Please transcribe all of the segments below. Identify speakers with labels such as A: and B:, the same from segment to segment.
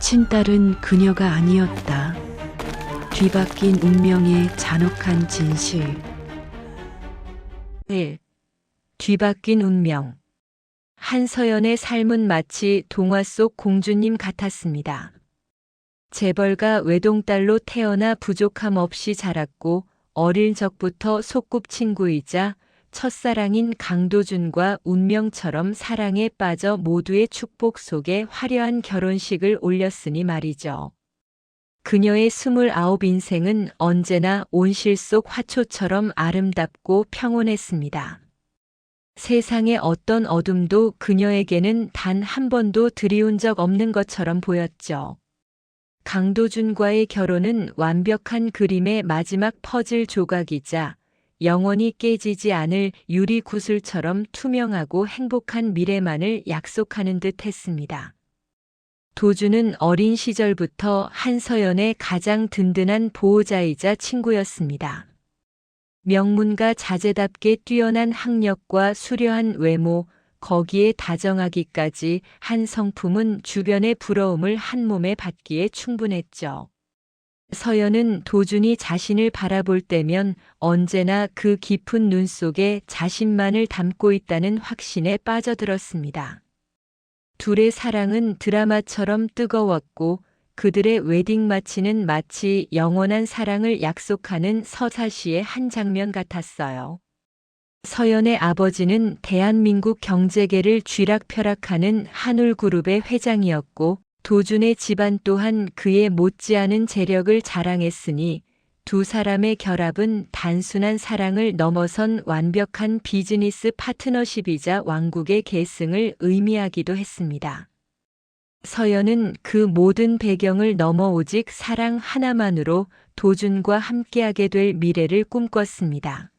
A: 친딸은 그녀가 아니었다. 뒤바뀐 운명의 잔혹한 진실. 1. 뒤바뀐 운명. 한서연의 삶은 마치 동화 속 공주님 같았습니다. 재벌가 외동딸로 태어나 부족함 없이 자랐고 어릴 적부터 소꿉친구이자 첫사랑인 강도준과 운명처럼 사랑에 빠져 모두의 축복 속에 화려한 결혼식을 올렸으니 말이죠. 그녀의 29 인생은 언제나 온실 속 화초처럼 아름답고 평온했습니다. 세상의 어떤 어둠도 그녀에게는 단 한 번도 들이온 적 없는 것처럼 보였죠. 강도준과의 결혼은 완벽한 그림의 마지막 퍼즐 조각이자 영원히 깨지지 않을 유리 구슬처럼 투명하고 행복한 미래만을 약속하는 듯 했습니다. 도준은 어린 시절부터 한서연의 가장 든든한 보호자이자 친구였습니다. 명문가 자제답게 뛰어난 학력과 수려한 외모, 거기에 다정하기까지 한 성품은 주변의 부러움을 한 몸에 받기에 충분했죠. 서연은 도준이 자신을 바라볼 때면 언제나 그 깊은 눈 속에 자신만을 담고 있다는 확신에 빠져들었습니다. 둘의 사랑은 드라마처럼 뜨거웠고 그들의 웨딩 마치는 마치 영원한 사랑을 약속하는 서사시의 한 장면 같았어요. 서연의 아버지는 대한민국 경제계를 쥐락펴락하는 한울그룹의 회장이었고 도준의 집안 또한 그에 못지않은 재력을 자랑했으니 두 사람의 결합은 단순한 사랑을 넘어선 완벽한 비즈니스 파트너십이자 왕국의 계승을 의미하기도 했습니다. 서연은 그 모든 배경을 넘어 오직 사랑 하나만으로 도준과 함께하게 될 미래를 꿈꿨습니다.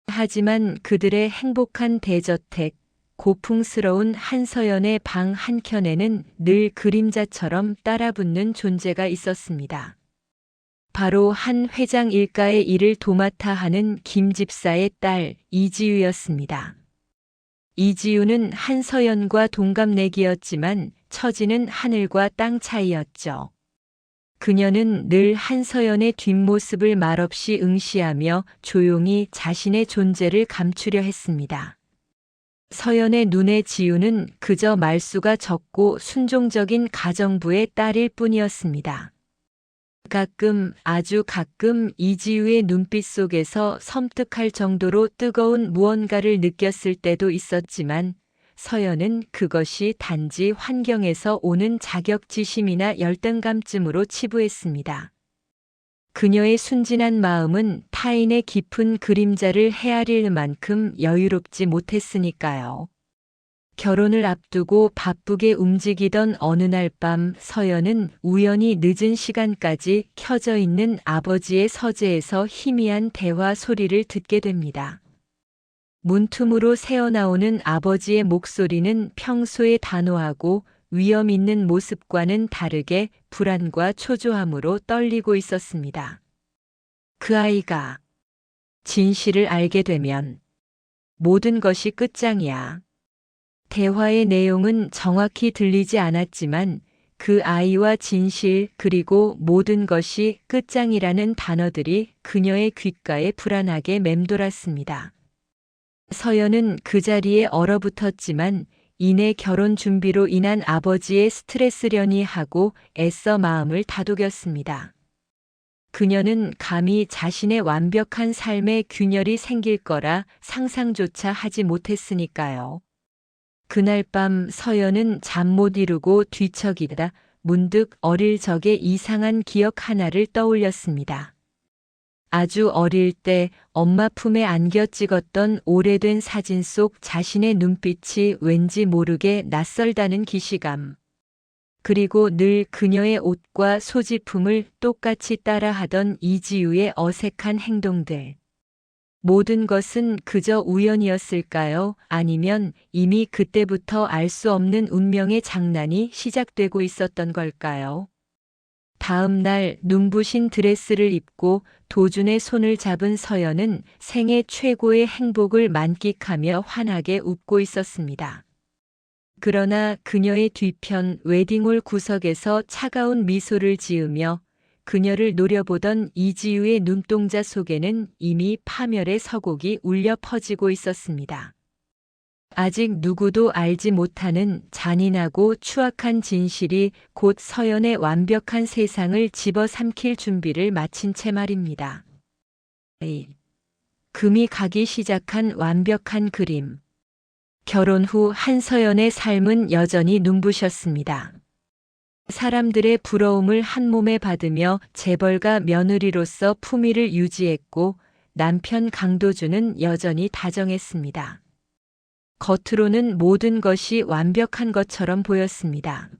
A: 하지만 그들의 행복한 대저택, 고풍스러운 한서연의 방 한켠에는 늘 그림자처럼 따라붙는 존재가 있었습니다. 바로 한 회장 일가의 일을 도맡아 하는 김 집사의 딸 이지유였습니다. 이지유는 한서연과 동갑내기였지만 처지는 하늘과 땅 차이였죠. 그녀는 늘 한서연의 뒷모습을 말없이 응시하며 조용히 자신의 존재를 감추려 했습니다. 서연의 눈에 지유는 그저 말수가 적고 순종적인 가정부의 딸일 뿐이었습니다. 가끔, 아주 가끔 이지유의 눈빛 속에서 섬뜩할 정도로 뜨거운 무언가를 느꼈을 때도 있었지만 서연은 그것이 단지 환경에서 오는 자격지심이나 열등감쯤으로 치부했습니다. 그녀의 순진한 마음은 타인의 깊은 그림자를 헤아릴 만큼 여유롭지 못했으니까요. 결혼을 앞두고 바쁘게 움직이던 어느 날 밤 서연은 우연히 늦은 시간까지 켜져 있는 아버지의 서재에서 희미한 대화 소리를 듣게 됩니다. 문틈으로 새어나오는 아버지의 목소리는 평소의 단호하고 위험 있는 모습과는 다르게 불안과 초조함으로 떨리고 있었습니다. 그 아이가 진실을 알게 되면 모든 것이 끝장이야. 대화의 내용은 정확히 들리지 않았지만 그 아이와 진실 그리고 모든 것이 끝장이라는 단어들이 그녀의 귓가에 불안하게 맴돌았습니다. 서연은 그 자리에 얼어붙었지만 이내 결혼 준비로 인한 아버지의 스트레스려니 하고 애써 마음을 다독였습니다. 그녀는 감히 자신의 완벽한 삶에 균열이 생길 거라 상상조차 하지 못했으니까요. 그날 밤 서연은 잠 못 이루고 뒤척이다 문득 어릴 적의 이상한 기억 하나를 떠올렸습니다. 아주 어릴 때 엄마 품에 안겨 찍었던 오래된 사진 속 자신의 눈빛이 왠지 모르게 낯설다는 기시감. 그리고 늘 그녀의 옷과 소지품을 똑같이 따라하던 이지유의 어색한 행동들. 모든 것은 그저 우연이었을까요? 아니면 이미 그때부터 알 수 없는 운명의 장난이 시작되고 있었던 걸까요? 다음 날 눈부신 드레스를 입고 도준의 손을 잡은 서연은 생애 최고의 행복을 만끽하며 환하게 웃고 있었습니다. 그러나 그녀의 뒤편 웨딩홀 구석에서 차가운 미소를 지으며 그녀를 노려보던 이지우의 눈동자 속에는 이미 파멸의 서곡이 울려 퍼지고 있었습니다. 아직 누구도 알지 못하는 잔인하고 추악한 진실이 곧 서연의 완벽한 세상을 집어삼킬 준비를 마친 채 말입니다. 금이 가기 시작한 완벽한 그림. 결혼 후 한서연의 삶은 여전히 눈부셨습니다. 사람들의 부러움을 한 몸에 받으며 재벌가 며느리로서 품위를 유지했고 남편 강도준은 여전히 다정했습니다. 겉으로는 모든 것이 완벽한 것처럼 보였습니다.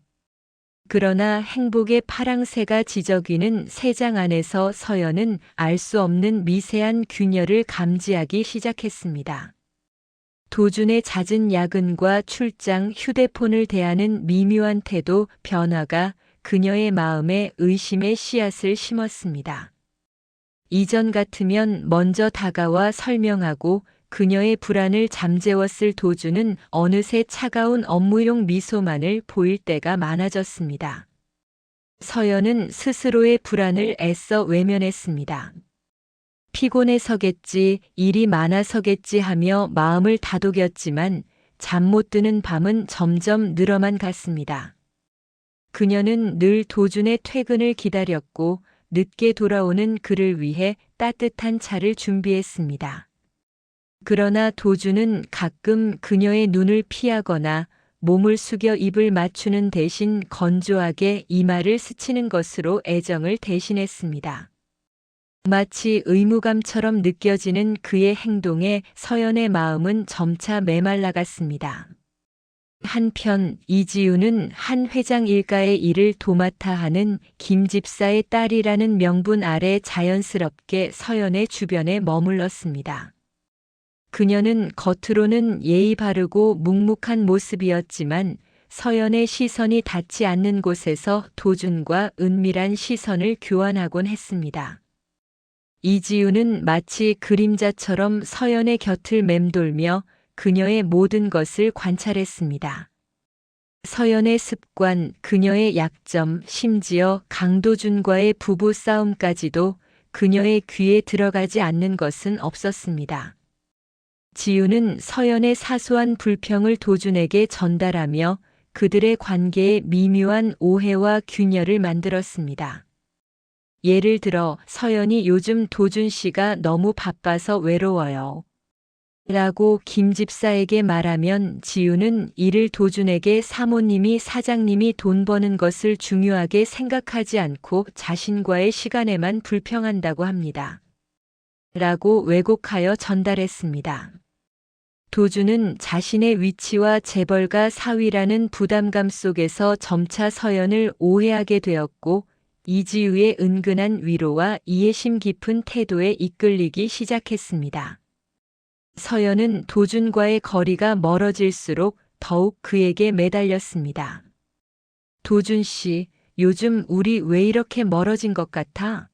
A: 그러나 행복의 파랑새가 지저귀는 새장 안에서 서연은 알 수 없는 미세한 균열을 감지하기 시작했습니다. 도준의 잦은 야근과 출장, 휴대폰을 대하는 미묘한 태도, 변화가 그녀의 마음에 의심의 씨앗을 심었습니다. 이전 같으면 먼저 다가와 설명하고 그녀의 불안을 잠재웠을 도준은 어느새 차가운 업무용 미소만을 보일 때가 많아졌습니다. 서연은 스스로의 불안을 애써 외면했습니다. 피곤해서겠지, 일이 많아서겠지 하며 마음을 다독였지만 잠 못 드는 밤은 점점 늘어만 갔습니다. 그녀는 늘 도준의 퇴근을 기다렸고 늦게 돌아오는 그를 위해 따뜻한 차를 준비했습니다. 그러나 도준은 가끔 그녀의 눈을 피하거나 몸을 숙여 입을 맞추는 대신 건조하게 이마를 스치는 것으로 애정을 대신했습니다. 마치 의무감처럼 느껴지는 그의 행동에 서연의 마음은 점차 메말라갔습니다. 한편 이지우는 한 회장 일가의 일을 도맡아 하는 김 집사의 딸이라는 명분 아래 자연스럽게 서연의 주변에 머물렀습니다. 그녀는 겉으로는 예의 바르고 묵묵한 모습이었지만 서연의 시선이 닿지 않는 곳에서 도준과 은밀한 시선을 교환하곤 했습니다. 이지우는 마치 그림자처럼 서연의 곁을 맴돌며 그녀의 모든 것을 관찰했습니다. 서연의 습관, 그녀의 약점, 심지어 강도준과의 부부 싸움까지도 그녀의 귀에 들어가지 않는 것은 없었습니다. 지우는 서연의 사소한 불평을 도준에게 전달하며 그들의 관계에 미묘한 오해와 균열을 만들었습니다. 예를 들어 서연이 요즘 도준 씨가 너무 바빠서 외로워요. 라고 김 집사에게 말하면 지우는 이를 도준에게 사모님이 사장님이 돈 버는 것을 중요하게 생각하지 않고 자신과의 시간에만 불평한다고 합니다. 라고 왜곡하여 전달했습니다. 도준은 자신의 위치와 재벌가 사위라는 부담감 속에서 점차 서연을 오해하게 되었고 이지우의 은근한 위로와 이해심 깊은 태도에 이끌리기 시작했습니다. 서연은 도준과의 거리가 멀어질수록 더욱 그에게 매달렸습니다. 도준 씨, 요즘 우리 왜 이렇게 멀어진 것 같아?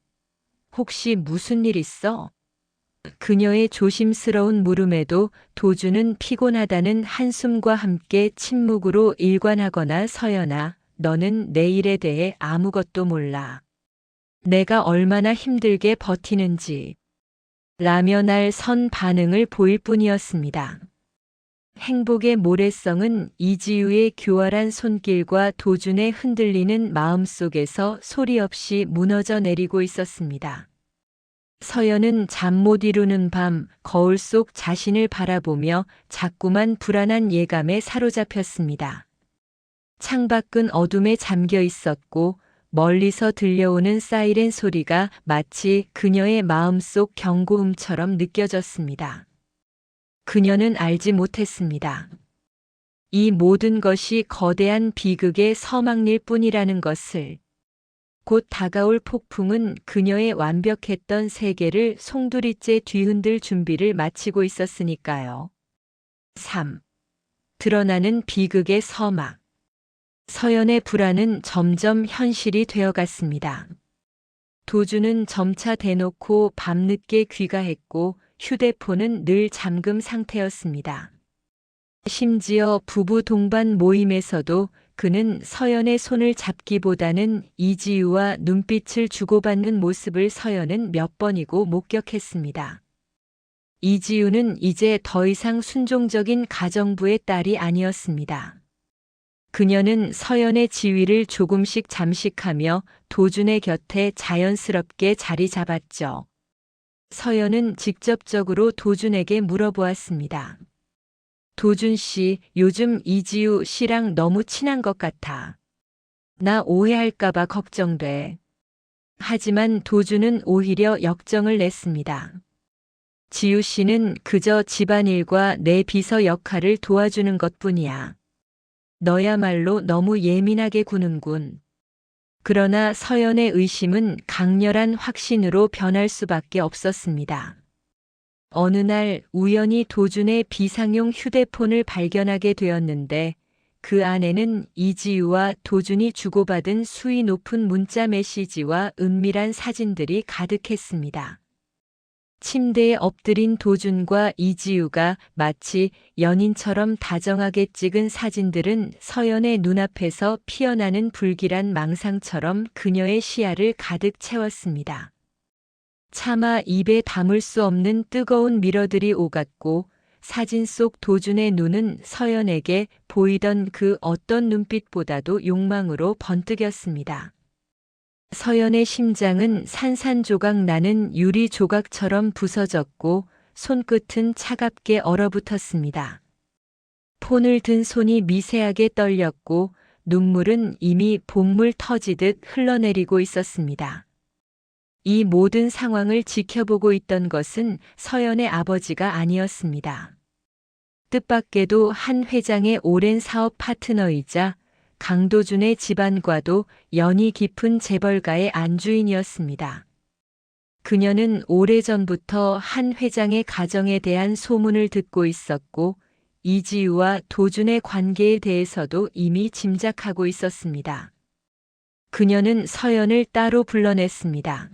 A: 혹시 무슨 일 있어? 그녀의 조심스러운 물음에도 도준은 피곤하다는 한숨과 함께 침묵으로 일관하거나 서연아, 너는 내 일에 대해 아무것도 몰라. 내가 얼마나 힘들게 버티는지. 라며 날 선 반응을 보일 뿐이었습니다. 행복의 모래성은 이지우의 교활한 손길과 도준의 흔들리는 마음 속에서 소리 없이 무너져 내리고 있었습니다. 서연은 잠 못 이루는 밤 거울 속 자신을 바라보며 자꾸만 불안한 예감에 사로잡혔습니다. 창밖은 어둠에 잠겨 있었고 멀리서 들려오는 사이렌 소리가 마치 그녀의 마음속 경고음처럼 느껴졌습니다. 그녀는 알지 못했습니다. 이 모든 것이 거대한 비극의 서막일 뿐이라는 것을. 곧 다가올 폭풍은 그녀의 완벽했던 세계를 송두리째 뒤흔들 준비를 마치고 있었으니까요. 3. 드러나는 비극의 서막. 서연의 불안은 점점 현실이 되어갔습니다. 도준은 점차 대놓고 밤늦게 귀가했고 휴대폰은 늘 잠금 상태였습니다. 심지어 부부 동반 모임에서도 그는 서연의 손을 잡기보다는 이지우와 눈빛을 주고받는 모습을 서연은 몇 번이고 목격했습니다. 이지우는 이제 더 이상 순종적인 가정부의 딸이 아니었습니다. 그녀는 서연의 지위를 조금씩 잠식하며 도준의 곁에 자연스럽게 자리 잡았죠. 서연은 직접적으로 도준에게 물어보았습니다. 도준 씨, 요즘 이지우 씨랑 너무 친한 것 같아. 나 오해할까봐 걱정돼. 하지만 도준은 오히려 역정을 냈습니다. 지우 씨는 그저 집안일과 내 비서 역할을 도와주는 것뿐이야. 너야말로 너무 예민하게 구는군. 그러나 서연의 의심은 강렬한 확신으로 변할 수밖에 없었습니다. 어느 날 우연히 도준의 비상용 휴대폰을 발견하게 되었는데 그 안에는 이지우와 도준이 주고받은 수위 높은 문자 메시지와 은밀한 사진들이 가득했습니다. 침대에 엎드린 도준과 이지우가 마치 연인처럼 다정하게 찍은 사진들은 서연의 눈앞에서 피어나는 불길한 망상처럼 그녀의 시야를 가득 채웠습니다. 차마 입에 담을 수 없는 뜨거운 미러들이 오갔고 사진 속 도준의 눈은 서연에게 보이던 그 어떤 눈빛보다도 욕망으로 번뜩였습니다. 서연의 심장은 산산조각 나는 유리 조각처럼 부서졌고 손끝은 차갑게 얼어붙었습니다. 폰을 든 손이 미세하게 떨렸고 눈물은 이미 봇물 터지듯 흘러내리고 있었습니다. 이 모든 상황을 지켜보고 있던 것은 서연의 아버지가 아니었습니다. 뜻밖에도 한 회장의 오랜 사업 파트너이자 강도준의 집안과도 연이 깊은 재벌가의 안주인이었습니다. 그녀는 오래전부터 한 회장의 가정에 대한 소문을 듣고 있었고 이지우와 도준의 관계에 대해서도 이미 짐작하고 있었습니다. 그녀는 서연을 따로 불러냈습니다.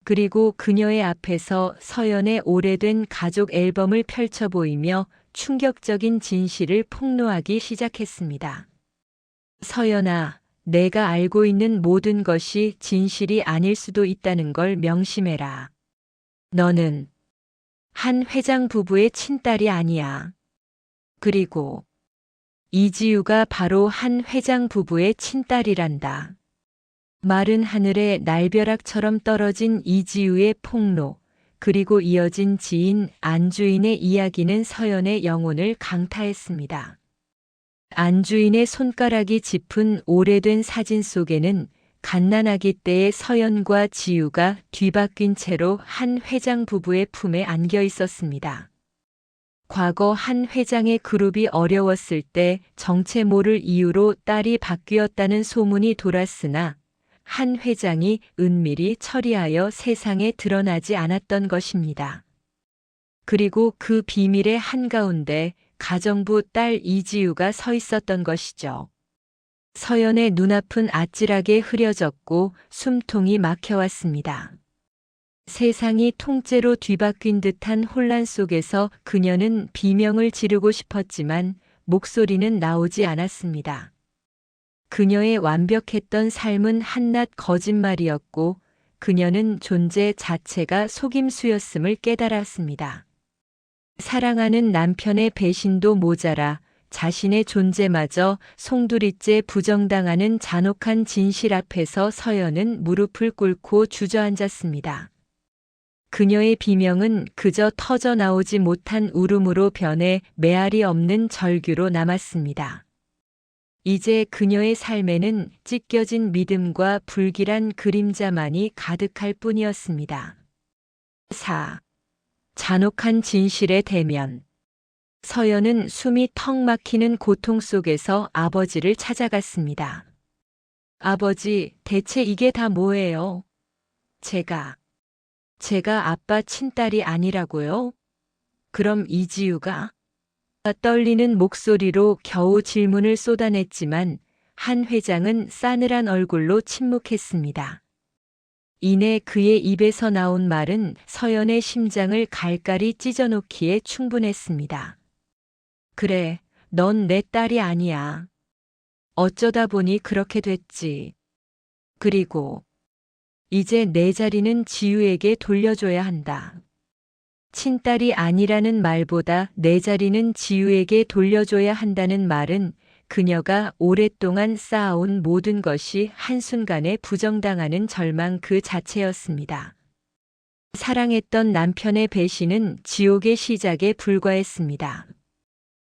A: 그리고 그녀의 앞에서 서연의 오래된 가족 앨범을 펼쳐 보이며 충격적인 진실을 폭로하기 시작했습니다. 서연아, 내가 알고 있는 모든 것이 진실이 아닐 수도 있다는 걸 명심해라. 너는 한 회장 부부의 친딸이 아니야. 그리고 이지우가 바로 한 회장 부부의 친딸이란다. 마른 하늘에 날벼락처럼 떨어진 이지우의 폭로, 그리고 이어진 지인 안주인의 이야기는 서연의 영혼을 강타했습니다. 안주인의 손가락이 짚은 오래된 사진 속에는 갓난아기 때의 서연과 지우가 뒤바뀐 채로 한 회장 부부의 품에 안겨 있었습니다. 과거 한 회장의 그룹이 어려웠을 때 정체 모를 이유로 딸이 바뀌었다는 소문이 돌았으나 한 회장이 은밀히 처리하여 세상에 드러나지 않았던 것입니다. 그리고 그 비밀의 한가운데 가정부 딸 이지우가 서 있었던 것이죠. 서연의 눈앞은 아찔하게 흐려졌고 숨통이 막혀왔습니다. 세상이 통째로 뒤바뀐 듯한 혼란 속에서 그녀는 비명을 지르고 싶었지만 목소리는 나오지 않았습니다. 그녀의 완벽했던 삶은 한낱 거짓말이었고 그녀는 존재 자체가 속임수였음을 깨달았습니다. 사랑하는 남편의 배신도 모자라 자신의 존재마저 송두리째 부정당하는 잔혹한 진실 앞에서 서연은 무릎을 꿇고 주저앉았습니다. 그녀의 비명은 그저 터져 나오지 못한 울음으로 변해 메아리 없는 절규로 남았습니다. 이제 그녀의 삶에는 찢겨진 믿음과 불길한 그림자만이 가득할 뿐이었습니다. 4. 잔혹한 진실의 대면. 서연은 숨이 턱 막히는 고통 속에서 아버지를 찾아갔습니다. 아버지, 대체 이게 다 뭐예요? 제가 아빠 친딸이 아니라고요? 그럼 이지우가? 떨리는 목소리로 겨우 질문을 쏟아냈지만 한 회장은 싸늘한 얼굴로 침묵했습니다. 이내 그의 입에서 나온 말은 서연의 심장을 갈갈이 찢어놓기에 충분했습니다. 그래, 넌 내 딸이 아니야. 어쩌다 보니 그렇게 됐지. 그리고 이제 내 자리는 지우에게 돌려줘야 한다. 친딸이 아니라는 말보다 내 자리는 지우에게 돌려줘야 한다는 말은 그녀가 오랫동안 쌓아온 모든 것이 한순간에 부정당하는 절망 그 자체였습니다. 사랑했던 남편의 배신은 지옥의 시작에 불과했습니다.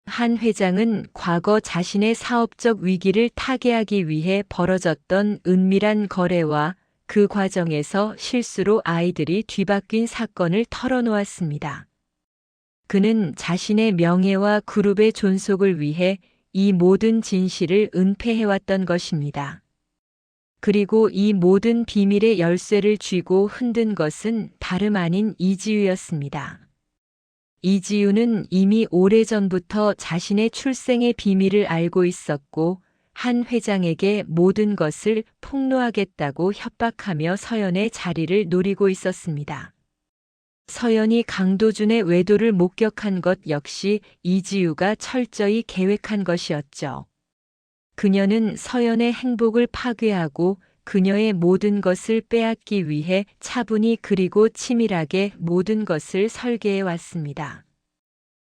A: 한 회장은 과거 자신의 사업적 위기를 타개하기 위해 벌어졌던 은밀한 거래와 그 과정에서 실수로 아이들이 뒤바뀐 사건을 털어놓았습니다. 그는 자신의 명예와 그룹의 존속을 위해 이 모든 진실을 은폐해왔던 것입니다. 그리고 이 모든 비밀의 열쇠를 쥐고 흔든 것은 다름 아닌 이지우였습니다. 이지우는 이미 오래전부터 자신의 출생의 비밀을 알고 있었고 한 회장에게 모든 것을 폭로하겠다고 협박하며 서연의 자리를 노리고 있었습니다. 서연이 강도준의 외도를 목격한 것 역시 이지우가 철저히 계획한 것이었죠. 그녀는 서연의 행복을 파괴하고 그녀의 모든 것을 빼앗기 위해 차분히 그리고 치밀하게 모든 것을 설계해 왔습니다.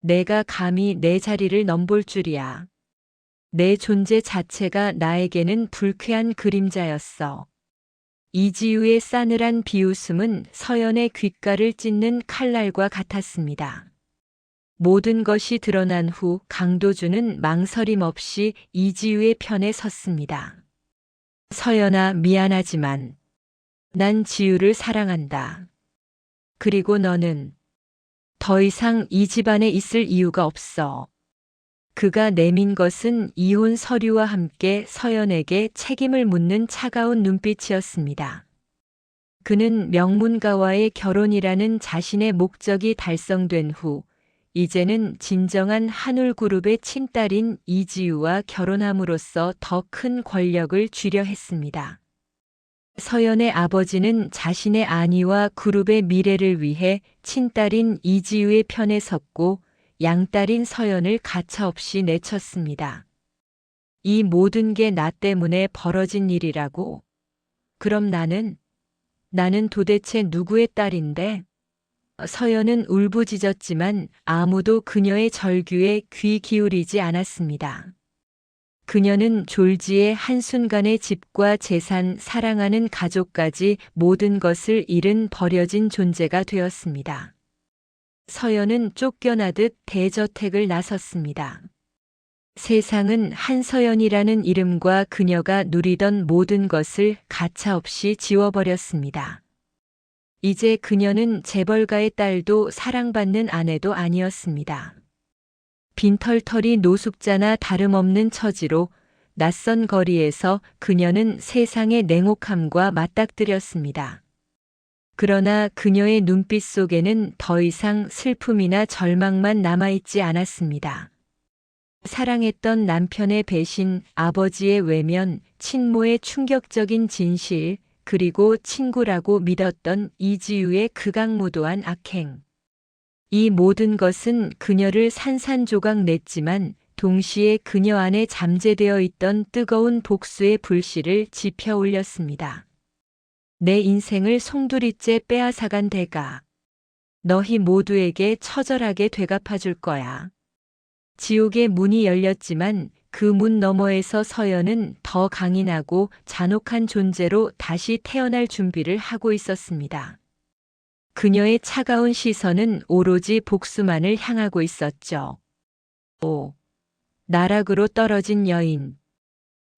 A: 내가 감히 내 자리를 넘볼 줄이야. 내 존재 자체가 나에게는 불쾌한 그림자였어. 이지우의 싸늘한 비웃음은 서연의 귓가를 찢는 칼날과 같았습니다. 모든 것이 드러난 후 강도준은 망설임 없이 이지우의 편에 섰습니다. 서연아, 미안하지만 난 지우를 사랑한다. 그리고 너는 더 이상 이 집안에 있을 이유가 없어. 그가 내민 것은 이혼 서류와 함께 서연에게 책임을 묻는 차가운 눈빛이었습니다. 그는 명문가와의 결혼이라는 자신의 목적이 달성된 후 이제는 진정한 한울그룹의 친딸인 이지우와 결혼함으로써 더 큰 권력을 쥐려 했습니다. 서연의 아버지는 자신의 안위와 그룹의 미래를 위해 친딸인 이지우의 편에 섰고 양딸인 서연을 가차없이 내쳤습니다. 이 모든 게 나 때문에 벌어진 일이라고? 그럼 나는 도대체 누구의 딸인데? 서연은 울부짖었지만 아무도 그녀의 절규에 귀 기울이지 않았습니다. 그녀는 졸지에 한순간에 집과 재산, 사랑하는 가족까지 모든 것을 잃은 버려진 존재가 되었습니다. 서연은 쫓겨나듯 대저택을 나섰습니다. 세상은 한서연이라는 이름과 그녀가 누리던 모든 것을 가차없이 지워버렸습니다. 이제 그녀는 재벌가의 딸도 사랑받는 아내도 아니었습니다. 빈털터리 노숙자나 다름없는 처지로 낯선 거리에서 그녀는 세상의 냉혹함과 맞닥뜨렸습니다. 그러나 그녀의 눈빛 속에는 더 이상 슬픔이나 절망만 남아있지 않았습니다. 사랑했던 남편의 배신, 아버지의 외면, 친모의 충격적인 진실, 그리고 친구라고 믿었던 이지우의 극악무도한 악행. 이 모든 것은 그녀를 산산조각 냈지만 동시에 그녀 안에 잠재되어 있던 뜨거운 복수의 불씨를 지펴 올렸습니다. 내 인생을 송두리째 빼앗아간 대가. 너희 모두에게 처절하게 되갚아줄 거야. 지옥의 문이 열렸지만 그 문 너머에서 서연은 더 강인하고 잔혹한 존재로 다시 태어날 준비를 하고 있었습니다. 그녀의 차가운 시선은 오로지 복수만을 향하고 있었죠. 나락으로 떨어진 여인.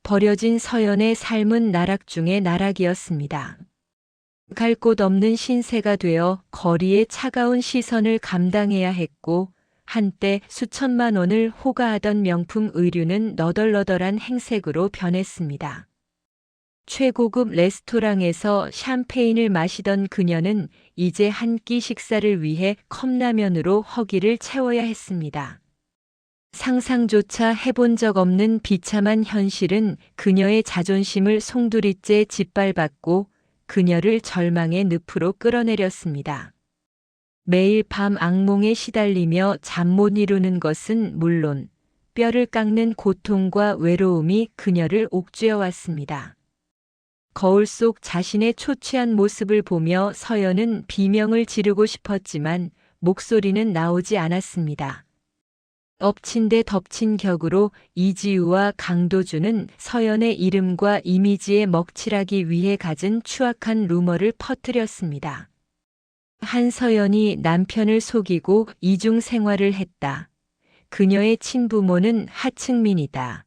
A: 버려진 서연의 삶은 나락 중의 나락이었습니다. 갈 곳 없는 신세가 되어 거리의 차가운 시선을 감당해야 했고 한때 수천만 원을 호가하던 명품 의류는 너덜너덜한 행색으로 변했습니다. 최고급 레스토랑에서 샴페인을 마시던 그녀는 이제 한 끼 식사를 위해 컵라면으로 허기를 채워야 했습니다. 상상조차 해본 적 없는 비참한 현실은 그녀의 자존심을 송두리째 짓밟았고 그녀를 절망의 늪으로 끌어내렸습니다. 매일 밤 악몽에 시달리며 잠 못 이루는 것은 물론 뼈를 깎는 고통과 외로움이 그녀를 옥죄어 왔습니다. 거울 속 자신의 초췌한 모습을 보며 서연은 비명을 지르고 싶었지만 목소리는 나오지 않았습니다. 엎친 데 덮친 격으로 이지우와 강도준은 서연의 이름과 이미지에 먹칠하기 위해 갖은 추악한 루머를 퍼뜨렸습니다. 한서연이 남편을 속이고 이중 생활을 했다. 그녀의 친부모는 하층민이다.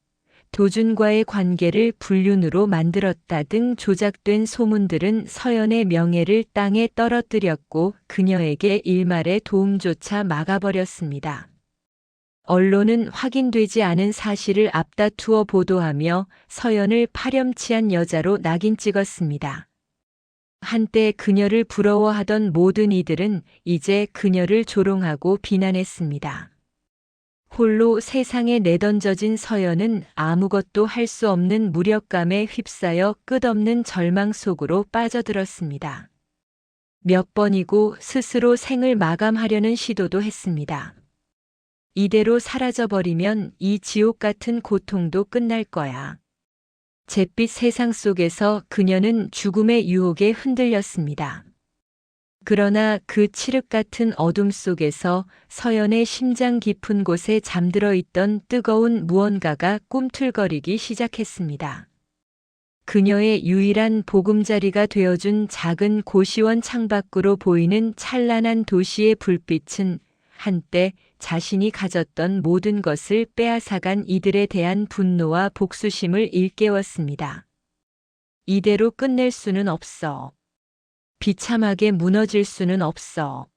A: 도준과의 관계를 불륜으로 만들었다 등 조작된 소문들은 서연의 명예를 땅에 떨어뜨렸고 그녀에게 일말의 도움조차 막아버렸습니다. 언론은 확인되지 않은 사실을 앞다투어 보도하며 서연을 파렴치한 여자로 낙인 찍었습니다. 한때 그녀를 부러워하던 모든 이들은 이제 그녀를 조롱하고 비난했습니다. 홀로 세상에 내던져진 서연은 아무것도 할 수 없는 무력감에 휩싸여 끝없는 절망 속으로 빠져들었습니다. 몇 번이고 스스로 생을 마감하려는 시도도 했습니다. 이대로 사라져버리면 이 지옥 같은 고통도 끝날 거야. 잿빛 세상 속에서 그녀는 죽음의 유혹에 흔들렸습니다. 그러나 그 칠흑 같은 어둠 속에서 서연의 심장 깊은 곳에 잠들어 있던 뜨거운 무언가가 꿈틀거리기 시작했습니다. 그녀의 유일한 보금자리가 되어준 작은 고시원 창밖으로 보이는 찬란한 도시의 불빛은 한때 자신이 가졌던 모든 것을 빼앗아간 이들에 대한 분노와 복수심을 일깨웠습니다. 이대로 끝낼 수는 없어. 비참하게 무너질 수는 없어.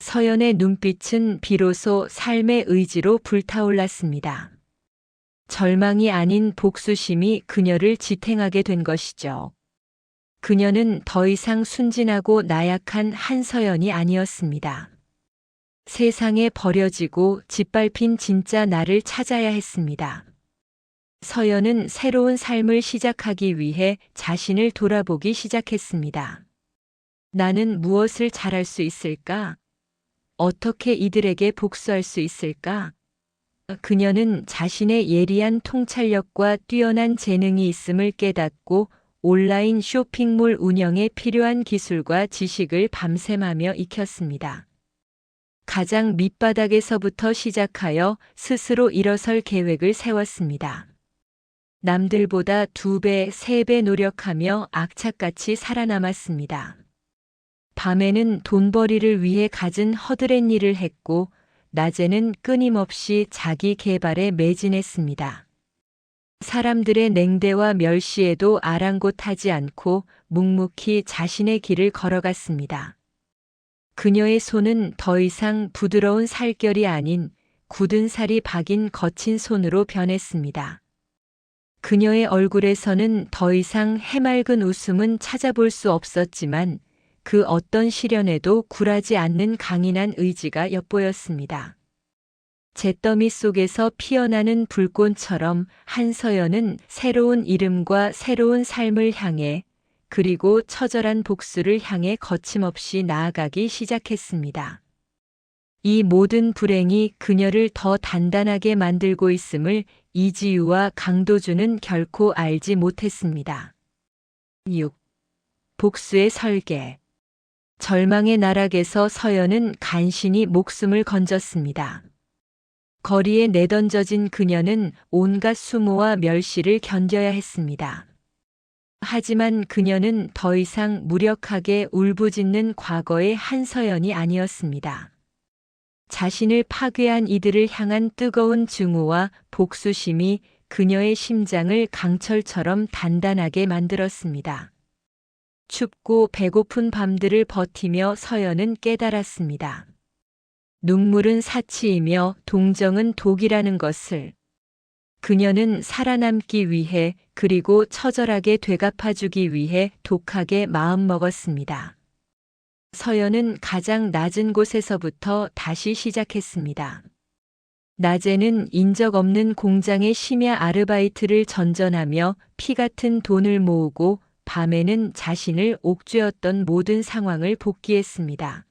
A: 서연의 눈빛은 비로소 삶의 의지로 불타올랐습니다. 절망이 아닌 복수심이 그녀를 지탱하게 된 것이죠. 그녀는 더 이상 순진하고 나약한 한서연이 아니었습니다. 세상에 버려지고 짓밟힌 진짜 나를 찾아야 했습니다. 서연은 새로운 삶을 시작하기 위해 자신을 돌아보기 시작했습니다. 나는 무엇을 잘할 수 있을까? 어떻게 이들에게 복수할 수 있을까? 그녀는 자신의 예리한 통찰력과 뛰어난 재능이 있음을 깨닫고 온라인 쇼핑몰 운영에 필요한 기술과 지식을 밤샘하며 익혔습니다. 가장 밑바닥에서부터 시작하여 스스로 일어설 계획을 세웠습니다. 남들보다 2배, 3배 노력하며 악착같이 살아남았습니다. 밤에는 돈벌이를 위해 갖은 허드렛 일을 했고 낮에는 끊임없이 자기 개발에 매진했습니다. 사람들의 냉대와 멸시에도 아랑곳하지 않고 묵묵히 자신의 길을 걸어갔습니다. 그녀의 손은 더 이상 부드러운 살결이 아닌 굳은 살이 박인 거친 손으로 변했습니다. 그녀의 얼굴에서는 더 이상 해맑은 웃음은 찾아볼 수 없었지만 그 어떤 시련에도 굴하지 않는 강인한 의지가 엿보였습니다. 잿더미 속에서 피어나는 불꽃처럼 한서연은 새로운 이름과 새로운 삶을 향해 그리고 처절한 복수를 향해 거침없이 나아가기 시작했습니다. 이 모든 불행이 그녀를 더 단단하게 만들고 있음을 이지유와 강도준은 결코 알지 못했습니다. 6. 복수의 설계. 절망의 나락에서 서연은 간신히 목숨을 건졌습니다. 거리에 내던져진 그녀는 온갖 수모와 멸시를 견뎌야 했습니다. 하지만 그녀는 더 이상 무력하게 울부짖는 과거의 한서연이 아니었습니다. 자신을 파괴한 이들을 향한 뜨거운 증오와 복수심이 그녀의 심장을 강철처럼 단단하게 만들었습니다. 춥고 배고픈 밤들을 버티며 서연은 깨달았습니다. 눈물은 사치이며 동정은 독이라는 것을. 그녀는 살아남기 위해 그리고 처절하게 되갚아주기 위해 독하게 마음먹었습니다. 서연은 가장 낮은 곳에서부터 다시 시작했습니다. 낮에는 인적 없는 공장의 심야 아르바이트를 전전하며 피 같은 돈을 모으고 밤에는 자신을 옥죄었던 모든 상황을 복귀했습니다.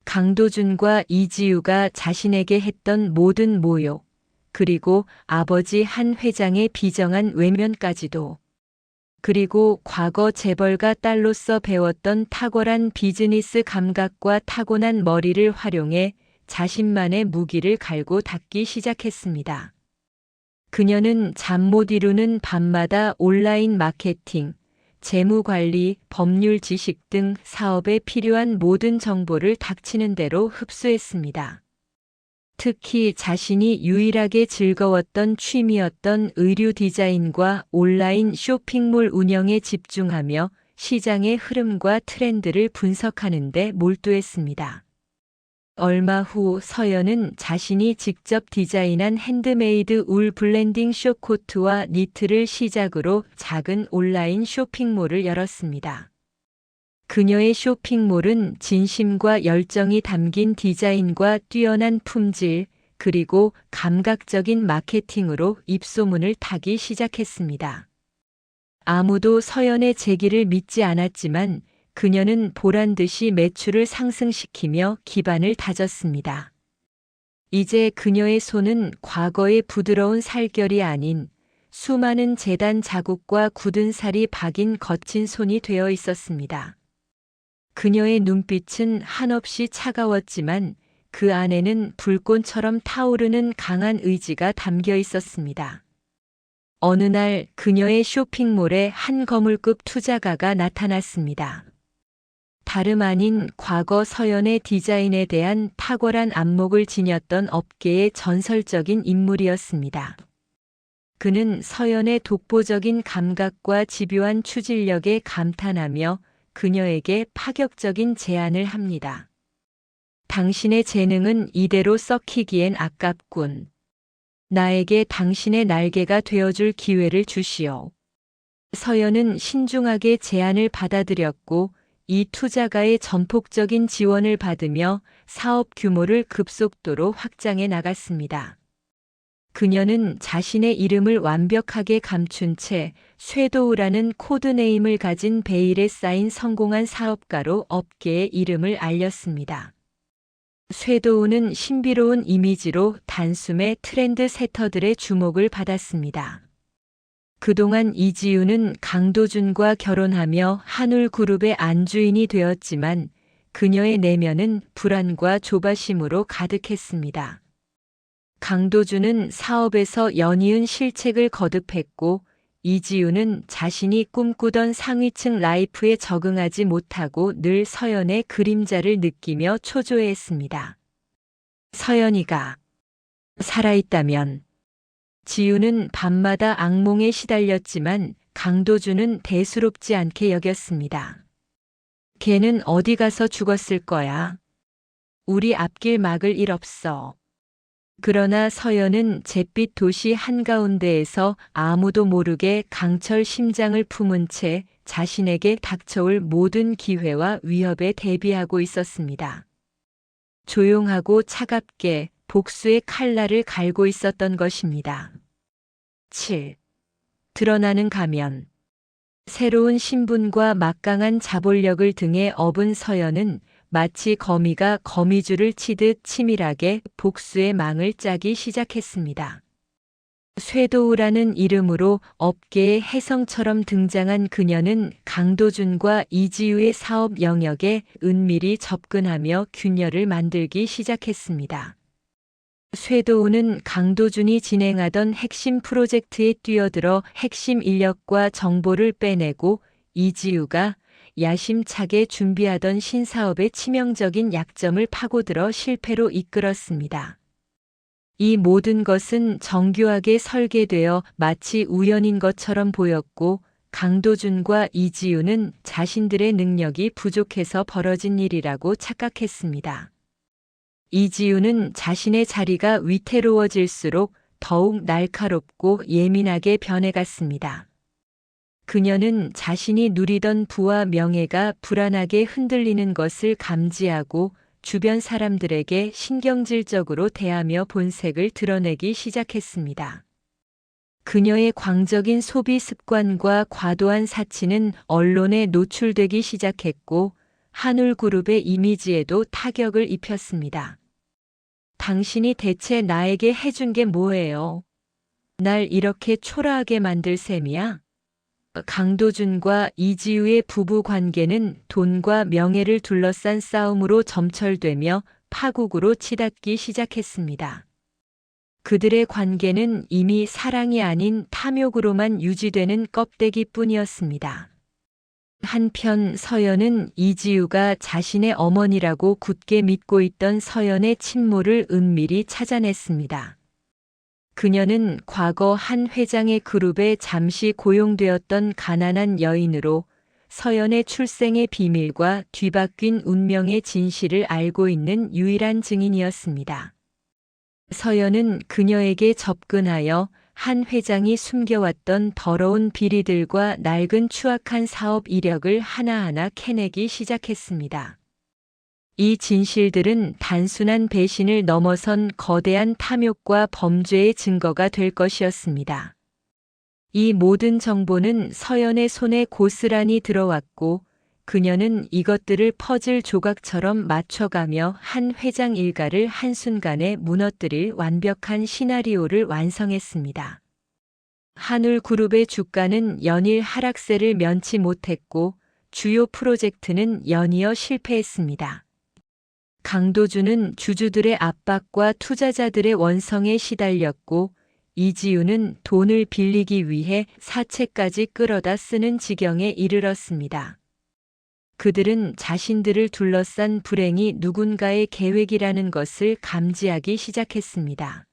A: 강도준과 이지우가 자신에게 했던 모든 모욕, 그리고 아버지 한 회장의 비정한 외면까지도, 그리고 과거 재벌가 딸로서 배웠던 탁월한 비즈니스 감각과 타고난 머리를 활용해 자신만의 무기를 갈고 닦기 시작했습니다. 그녀는 잠 못 이루는 밤마다 온라인 마케팅, 재무관리, 법률 지식 등 사업에 필요한 모든 정보를 닥치는 대로 흡수했습니다. 특히 자신이 유일하게 즐거웠던 취미였던 의류 디자인과 온라인 쇼핑몰 운영에 집중하며 시장의 흐름과 트렌드를 분석하는 데 몰두했습니다. 얼마 후 서연은 자신이 직접 디자인한 핸드메이드 울 블렌딩 쇼코트와 니트를 시작으로 작은 온라인 쇼핑몰을 열었습니다. 그녀의 쇼핑몰은 진심과 열정이 담긴 디자인과 뛰어난 품질, 그리고 감각적인 마케팅으로 입소문을 타기 시작했습니다. 아무도 서연의 재기를 믿지 않았지만 그녀는 보란 듯이 매출을 상승시키며 기반을 다졌습니다. 이제 그녀의 손은 과거의 부드러운 살결이 아닌 수많은 재단 자국과 굳은 살이 박인 거친 손이 되어 있었습니다. 그녀의 눈빛은 한없이 차가웠지만 그 안에는 불꽃처럼 타오르는 강한 의지가 담겨 있었습니다. 어느 날 그녀의 쇼핑몰에 한 거물급 투자가가 나타났습니다. 다름 아닌 과거 서연의 디자인에 대한 탁월한 안목을 지녔던 업계의 전설적인 인물이었습니다. 그는 서연의 독보적인 감각과 집요한 추진력에 감탄하며 그녀에게 파격적인 제안을 합니다. 당신의 재능은 이대로 썩히기엔 아깝군. 나에게 당신의 날개가 되어줄 기회를 주시오. 서연은 신중하게 제안을 받아들였고 이 투자가의 전폭적인 지원을 받으며 사업 규모를 급속도로 확장해 나갔습니다. 그녀는 자신의 이름을 완벽하게 감춘 채 쇠도우라는 코드네임을 가진 베일에 쌓인 성공한 사업가로 업계의 이름을 알렸습니다. 쇠도우는 신비로운 이미지로 단숨에 트렌드 세터들의 주목을 받았습니다. 그동안 이지우는 강도준과 결혼하며 한울그룹의 안주인이 되었지만 그녀의 내면은 불안과 조바심으로 가득했습니다. 강도준은 사업에서 연이은 실책을 거듭했고 이지우는 자신이 꿈꾸던 상위층 라이프에 적응하지 못하고 늘 서연의 그림자를 느끼며 초조해했습니다. 서연이가 살아있다면. 지우는 밤마다 악몽에 시달렸지만 강도준은 대수롭지 않게 여겼습니다. 걔는 어디 가서 죽었을 거야. 우리 앞길 막을 일 없어. 그러나 서연은 잿빛 도시 한가운데에서 아무도 모르게 강철 심장을 품은 채 자신에게 닥쳐올 모든 기회와 위협에 대비하고 있었습니다. 조용하고 차갑게 복수의 칼날을 갈고 있었던 것입니다. 7. 드러나는 가면. 새로운 신분과 막강한 자본력을 등에 업은 서연은 마치 거미가 거미줄을 치듯 치밀하게 복수의 망을 짜기 시작했습니다. 쇠도우라는 이름으로 업계의 혜성처럼 등장한 그녀는 강도준과 이지우의 사업 영역에 은밀히 접근하며 균열을 만들기 시작했습니다. 쇠도우는 강도준이 진행하던 핵심 프로젝트에 뛰어들어 핵심 인력과 정보를 빼내고 이지우가 야심차게 준비하던 신사업의 치명적인 약점을 파고들어 실패로 이끌었습니다. 이 모든 것은 정교하게 설계되어 마치 우연인 것처럼 보였고 강도준과 이지우는 자신들의 능력이 부족해서 벌어진 일이라고 착각했습니다. 이지우는 자신의 자리가 위태로워질수록 더욱 날카롭고 예민하게 변해갔습니다. 그녀는 자신이 누리던 부와 명예가 불안하게 흔들리는 것을 감지하고 주변 사람들에게 신경질적으로 대하며 본색을 드러내기 시작했습니다. 그녀의 광적인 소비 습관과 과도한 사치는 언론에 노출되기 시작했고 한울그룹의 이미지에도 타격을 입혔습니다. 당신이 대체 나에게 해준 게 뭐예요? 날 이렇게 초라하게 만들 셈이야? 강도준과 이지우의 부부 관계는 돈과 명예를 둘러싼 싸움으로 점철되며 파국으로 치닫기 시작했습니다. 그들의 관계는 이미 사랑이 아닌 탐욕으로만 유지되는 껍데기뿐이었습니다. 한편 서연은 이지우가 자신의 어머니라고 굳게 믿고 있던 서연의 친모를 은밀히 찾아냈습니다. 그녀는 과거 한 회장의 그룹에 잠시 고용되었던 가난한 여인으로 서연의 출생의 비밀과 뒤바뀐 운명의 진실을 알고 있는 유일한 증인이었습니다. 서연은 그녀에게 접근하여 한 회장이 숨겨왔던 더러운 비리들과 낡은 추악한 사업 이력을 하나하나 캐내기 시작했습니다. 이 진실들은 단순한 배신을 넘어선 거대한 탐욕과 범죄의 증거가 될 것이었습니다. 이 모든 정보는 서연의 손에 고스란히 들어왔고 그녀는 이것들을 퍼즐 조각처럼 맞춰가며 한 회장 일가를 한순간에 무너뜨릴 완벽한 시나리오를 완성했습니다. 한울그룹의 주가는 연일 하락세를 면치 못했고 주요 프로젝트는 연이어 실패했습니다. 강도준은 주주들의 압박과 투자자들의 원성에 시달렸고 이지우는 돈을 빌리기 위해 사채까지 끌어다 쓰는 지경에 이르렀습니다. 그들은 자신들을 둘러싼 불행이 누군가의 계획이라는 것을 감지하기 시작했습니다.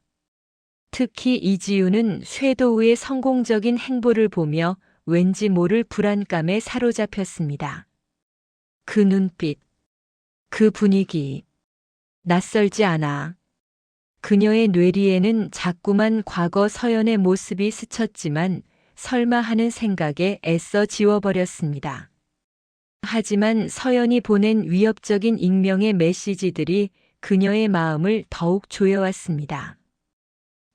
A: 특히 이지우는 쇄도우의 성공적인 행보를 보며 왠지 모를 불안감에 사로잡혔습니다. 그 눈빛, 그 분위기, 낯설지 않아. 그녀의 뇌리에는 자꾸만 과거 서연의 모습이 스쳤지만 설마 하는 생각에 애써 지워버렸습니다. 하지만 서연이 보낸 위협적인 익명의 메시지들이 그녀의 마음을 더욱 조여왔습니다.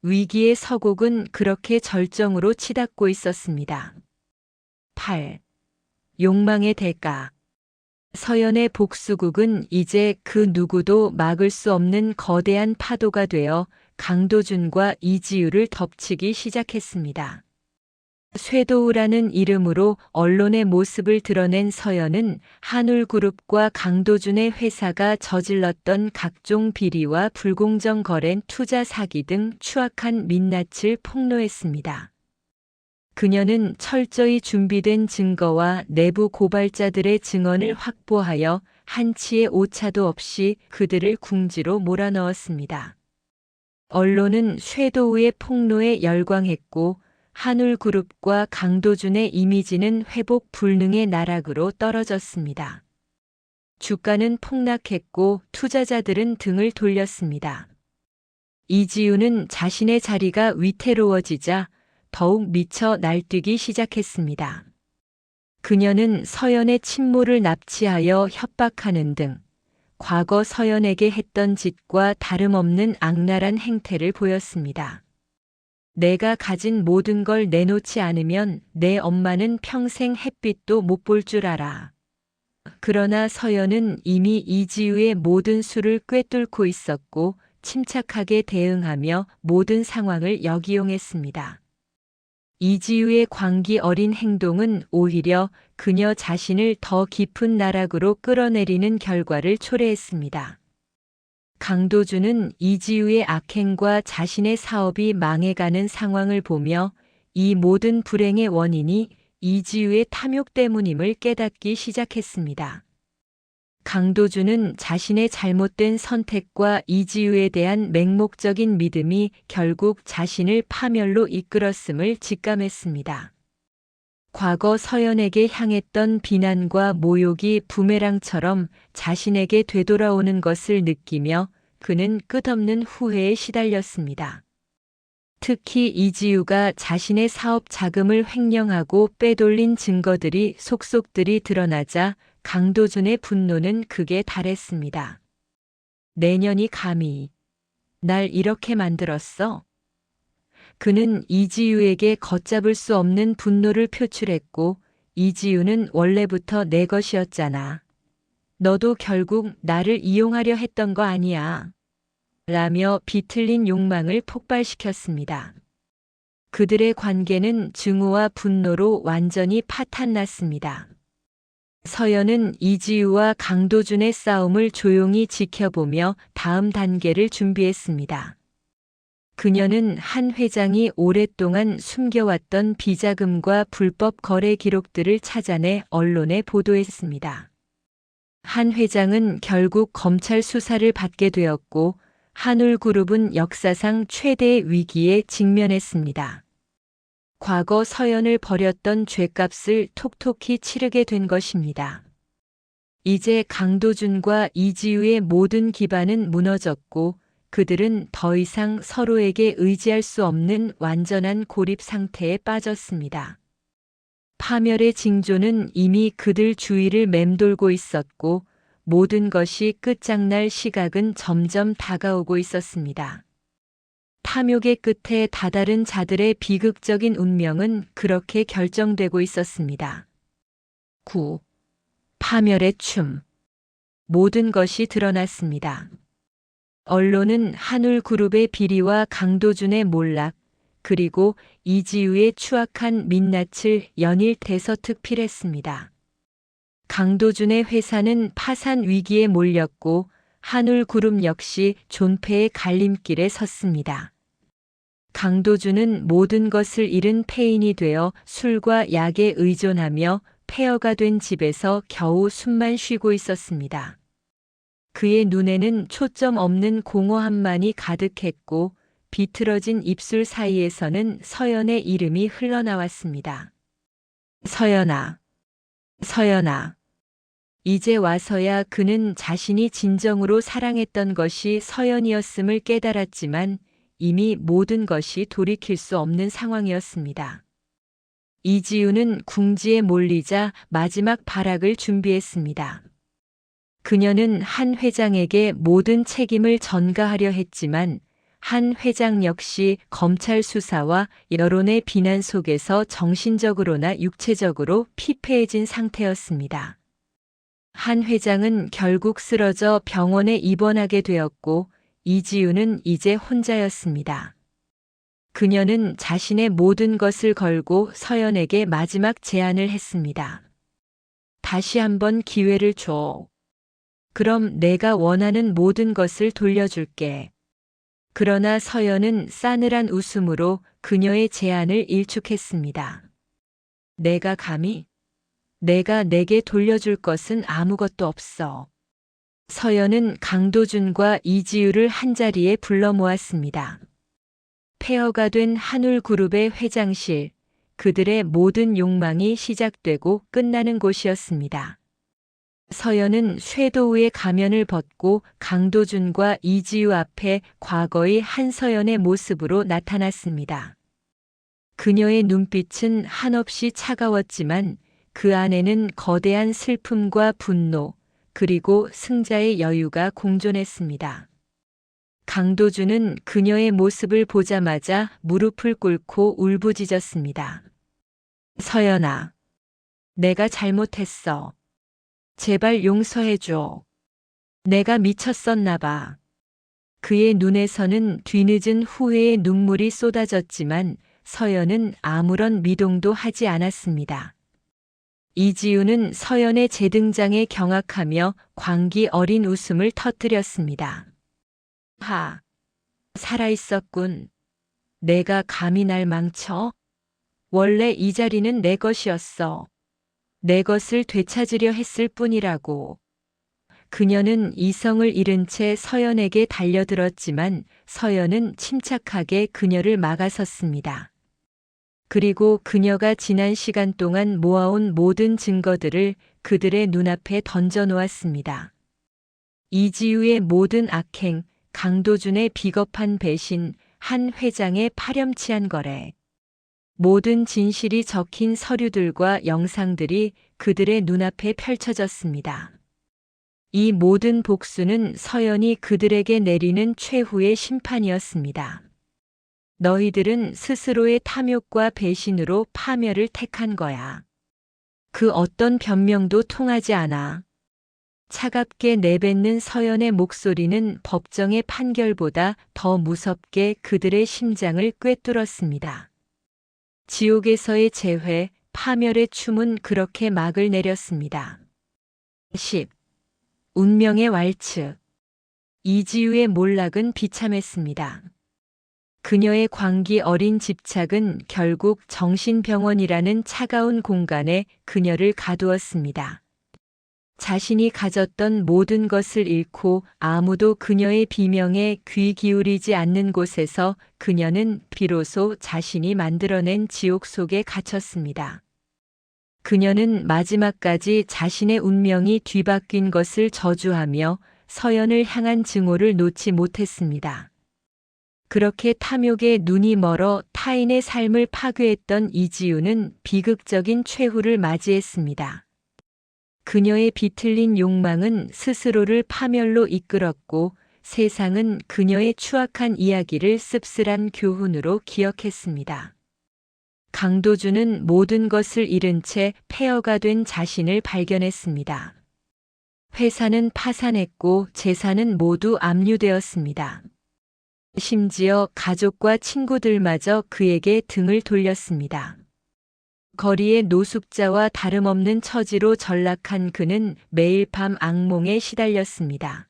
A: 위기의 서곡은 그렇게 절정으로 치닫고 있었습니다. 8. 욕망의 대가. 서연의 복수국은 이제 그 누구도 막을 수 없는 거대한 파도가 되어 강도준과 이지우를 덮치기 시작했습니다. 쇄도우라는 이름으로 언론의 모습을 드러낸 서연은 한울그룹과 강도준의 회사가 저질렀던 각종 비리와 불공정 거래, 투자 사기 등 추악한 민낯을 폭로했습니다. 그녀는 철저히 준비된 증거와 내부 고발자들의 증언을 확보하여 한치의 오차도 없이 그들을 궁지로 몰아넣었습니다. 언론은 쇄도우의 폭로에 열광했고 한울그룹과 강도준의 이미지는 회복 불능의 나락으로 떨어졌습니다. 주가는 폭락했고 투자자들은 등을 돌렸습니다. 이지우는 자신의 자리가 위태로워지자 더욱 미쳐 날뛰기 시작했습니다. 그녀는 서연의 친모를 납치하여 협박하는 등 과거 서연에게 했던 짓과 다름없는 악랄한 행태를 보였습니다. 내가 가진 모든 걸 내놓지 않으면 내 엄마는 평생 햇빛도 못 볼 줄 알아. 그러나 서연은 이미 이지우의 모든 수를 꿰뚫고 있었고 침착하게 대응하며 모든 상황을 역이용했습니다. 이지우의 광기 어린 행동은 오히려 그녀 자신을 더 깊은 나락으로 끌어내리는 결과를 초래했습니다. 강도준은 이지우의 악행과 자신의 사업이 망해가는 상황을 보며 이 모든 불행의 원인이 이지우의 탐욕 때문임을 깨닫기 시작했습니다. 강도준은 자신의 잘못된 선택과 이지우에 대한 맹목적인 믿음이 결국 자신을 파멸로 이끌었음을 직감했습니다. 과거 서연에게 향했던 비난과 모욕이 부메랑처럼 자신에게 되돌아오는 것을 느끼며 그는 끝없는 후회에 시달렸습니다. 특히 이지우가 자신의 사업 자금을 횡령하고 빼돌린 증거들이 속속들이 드러나자 강도준의 분노는 극에 달했습니다. 내년이 감히 날 이렇게 만들었어? 그는 이지우에게 걷잡을 수 없는 분노를 표출했고 이지우는 원래부터 내 것이었잖아. 너도 결국 나를 이용하려 했던 거 아니야. 라며 비틀린 욕망을 폭발시켰습니다. 그들의 관계는 증오와 분노로 완전히 파탄났습니다. 서연은 이지우와 강도준의 싸움을 조용히 지켜보며 다음 단계를 준비했습니다. 그녀는 한 회장이 오랫동안 숨겨왔던 비자금과 불법 거래 기록들을 찾아내 언론에 보도했습니다. 한 회장은 결국 검찰 수사를 받게 되었고 한울그룹은 역사상 최대의 위기에 직면했습니다. 과거 서연을 버렸던 죗값을 톡톡히 치르게 된 것입니다. 이제 강도준과 이지우의 모든 기반은 무너졌고 그들은 더 이상 서로에게 의지할 수 없는 완전한 고립 상태에 빠졌습니다. 파멸의 징조는 이미 그들 주위를 맴돌고 있었고 모든 것이 끝장날 시각은 점점 다가오고 있었습니다. 탐욕의 끝에 다다른 자들의 비극적인 운명은 그렇게 결정되고 있었습니다. 9. 파멸의 춤. 모든 것이 드러났습니다. 언론은 한울그룹의 비리와 강도준의 몰락, 그리고 이지우의 추악한 민낯을 연일 대서특필했습니다. 강도준의 회사는 파산 위기에 몰렸고 한울그룹 역시 존폐의 갈림길에 섰습니다. 강도준은 모든 것을 잃은 폐인이 되어 술과 약에 의존하며 폐허가 된 집에서 겨우 숨만 쉬고 있었습니다. 그의 눈에는 초점 없는 공허함만이 가득했고 비틀어진 입술 사이에서는 서연의 이름이 흘러나왔습니다. 서연아, 서연아. 이제 와서야 그는 자신이 진정으로 사랑했던 것이 서연이었음을 깨달았지만 이미 모든 것이 돌이킬 수 없는 상황이었습니다. 이지우는 궁지에 몰리자 마지막 발악을 준비했습니다. 그녀는 한 회장에게 모든 책임을 전가하려 했지만 한 회장 역시 검찰 수사와 여론의 비난 속에서 정신적으로나 육체적으로 피폐해진 상태였습니다. 한 회장은 결국 쓰러져 병원에 입원하게 되었고 이지우는 이제 혼자였습니다. 그녀는 자신의 모든 것을 걸고 서연에게 마지막 제안을 했습니다. 다시 한번 기회를 줘. 그럼 내가 원하는 모든 것을 돌려줄게. 그러나 서연은 싸늘한 웃음으로 그녀의 제안을 일축했습니다. 내가 감히? 내가 내게 돌려줄 것은 아무것도 없어. 서연은 강도준과 이지우를 한자리에 불러 모았습니다. 폐허가 된 한울그룹의 회장실, 그들의 모든 욕망이 시작되고 끝나는 곳이었습니다. 서연은 쇄도우의 가면을 벗고 강도준과 이지우 앞에 과거의 한서연의 모습으로 나타났습니다. 그녀의 눈빛은 한없이 차가웠지만 그 안에는 거대한 슬픔과 분노, 그리고 승자의 여유가 공존했습니다. 강도준은 그녀의 모습을 보자마자 무릎을 꿇고 울부짖었습니다. 서연아, 내가 잘못했어. 제발 용서해줘. 내가 미쳤었나 봐. 그의 눈에서는 뒤늦은 후회의 눈물이 쏟아졌지만 서연은 아무런 미동도 하지 않았습니다. 이지우는 서연의 재등장에 경악하며 광기 어린 웃음을 터뜨렸습니다. 하, 살아있었군. 내가 감히 날 망쳐? 원래 이 자리는 내 것이었어. 내 것을 되찾으려 했을 뿐이라고. 그녀는 이성을 잃은 채 서연에게 달려들었지만 서연은 침착하게 그녀를 막아섰습니다. 그리고 그녀가 지난 시간 동안 모아온 모든 증거들을 그들의 눈앞에 던져놓았습니다. 이지우의 모든 악행, 강도준의 비겁한 배신, 한 회장의 파렴치한 거래. 모든 진실이 적힌 서류들과 영상들이 그들의 눈앞에 펼쳐졌습니다. 이 모든 복수는 서연이 그들에게 내리는 최후의 심판이었습니다. 너희들은 스스로의 탐욕과 배신으로 파멸을 택한 거야. 그 어떤 변명도 통하지 않아. 차갑게 내뱉는 서연의 목소리는 법정의 판결보다 더 무섭게 그들의 심장을 꿰뚫었습니다. 지옥에서의 재회, 파멸의 춤은 그렇게 막을 내렸습니다. 10. 운명의 왈츠. 이지우의 몰락은 비참했습니다. 그녀의 광기 어린 집착은 결국 정신병원이라는 차가운 공간에 그녀를 가두었습니다. 자신이 가졌던 모든 것을 잃고 아무도 그녀의 비명에 귀 기울이지 않는 곳에서 그녀는 비로소 자신이 만들어낸 지옥 속에 갇혔습니다. 그녀는 마지막까지 자신의 운명이 뒤바뀐 것을 저주하며 서연을 향한 증오를 놓지 못했습니다. 그렇게 탐욕에 눈이 멀어 타인의 삶을 파괴했던 이지우는 비극적인 최후를 맞이했습니다. 그녀의 비틀린 욕망은 스스로를 파멸로 이끌었고 세상은 그녀의 추악한 이야기를 씁쓸한 교훈으로 기억했습니다. 강도준은 모든 것을 잃은 채 폐허가 된 자신을 발견했습니다. 회사는 파산했고 재산은 모두 압류되었습니다. 심지어 가족과 친구들마저 그에게 등을 돌렸습니다. 거리의 노숙자와 다름없는 처지로 전락한 그는 매일 밤 악몽에 시달렸습니다.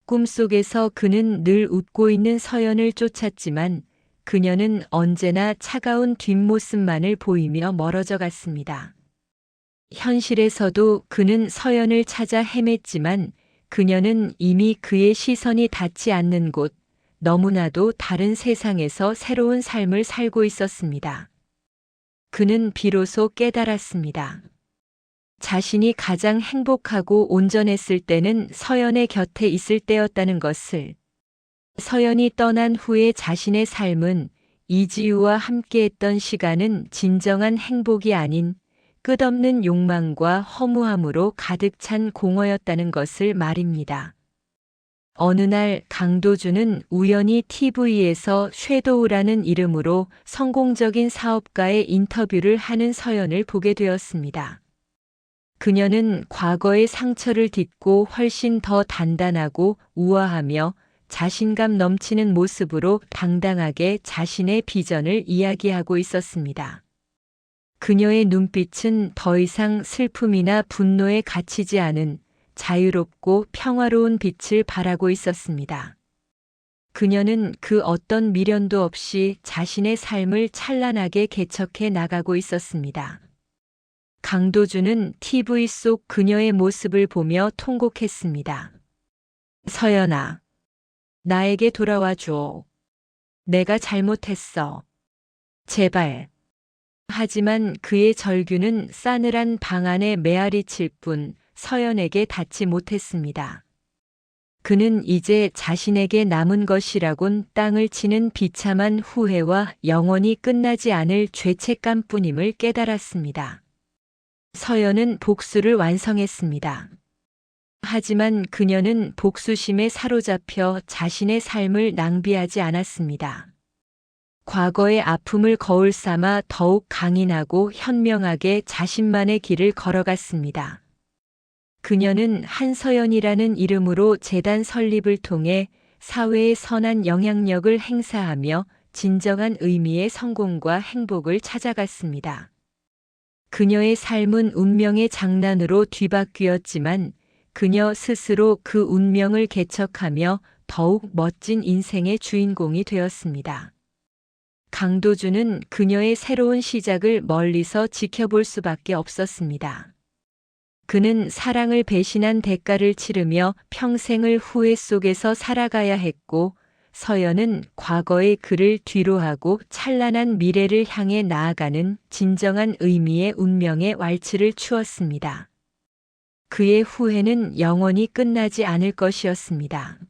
A: 꿈속에서 그는 늘 웃고 있는 서연을 쫓았지만 그녀는 언제나 차가운 뒷모습만을 보이며 멀어져 갔습니다. 현실에서도 그는 서연을 찾아 헤맸지만 그녀는 이미 그의 시선이 닿지 않는 곳, 너무나도 다른 세상에서 새로운 삶을 살고 있었습니다. 그는 비로소 깨달았습니다. 자신이 가장 행복하고 온전했을 때는 서연의 곁에 있을 때였다는 것을. 서연이 떠난 후에 자신의 삶은 이지우와 함께했던 시간은 진정한 행복이 아닌 끝없는 욕망과 허무함으로 가득 찬 공허였다는 것을 말입니다. 어느 날 강도준은 우연히 TV에서 섀도우라는 이름으로 성공적인 사업가의 인터뷰를 하는 서연을 보게 되었습니다. 그녀는 과거의 상처를 딛고 훨씬 더 단단하고 우아하며 자신감 넘치는 모습으로 당당하게 자신의 비전을 이야기하고 있었습니다. 그녀의 눈빛은 더 이상 슬픔이나 분노에 갇히지 않은 자유롭고 평화로운 빛을 발하고 있었습니다. 그녀는 그 어떤 미련도 없이 자신의 삶을 찬란하게 개척해 나가고 있었습니다. 강도준은 TV 속 그녀의 모습을 보며 통곡했습니다. 서연아, 나에게 돌아와 줘. 내가 잘못했어. 제발. 하지만 그의 절규는 싸늘한 방 안에 메아리칠 뿐 서연에게 닿지 못했습니다. 그는 이제 자신에게 남은 것이라곤 땅을 치는 비참한 후회와 영원히 끝나지 않을 죄책감뿐임을 깨달았습니다. 서연은 복수를 완성했습니다. 하지만 그녀는 복수심에 사로잡혀 자신의 삶을 낭비하지 않았습니다. 과거의 아픔을 거울 삼아 더욱 강인하고 현명하게 자신만의 길을 걸어갔습니다. 그녀는 한서연이라는 이름으로 재단 설립을 통해 사회에 선한 영향력을 행사하며 진정한 의미의 성공과 행복을 찾아갔습니다. 그녀의 삶은 운명의 장난으로 뒤바뀌었지만 그녀 스스로 그 운명을 개척하며 더욱 멋진 인생의 주인공이 되었습니다. 강도준은 그녀의 새로운 시작을 멀리서 지켜볼 수밖에 없었습니다. 그는 사랑을 배신한 대가를 치르며 평생을 후회 속에서 살아가야 했고, 서연은 과거의 그를 뒤로하고 찬란한 미래를 향해 나아가는 진정한 의미의 운명의 왈츠를 추었습니다. 그의 후회는 영원히 끝나지 않을 것이었습니다.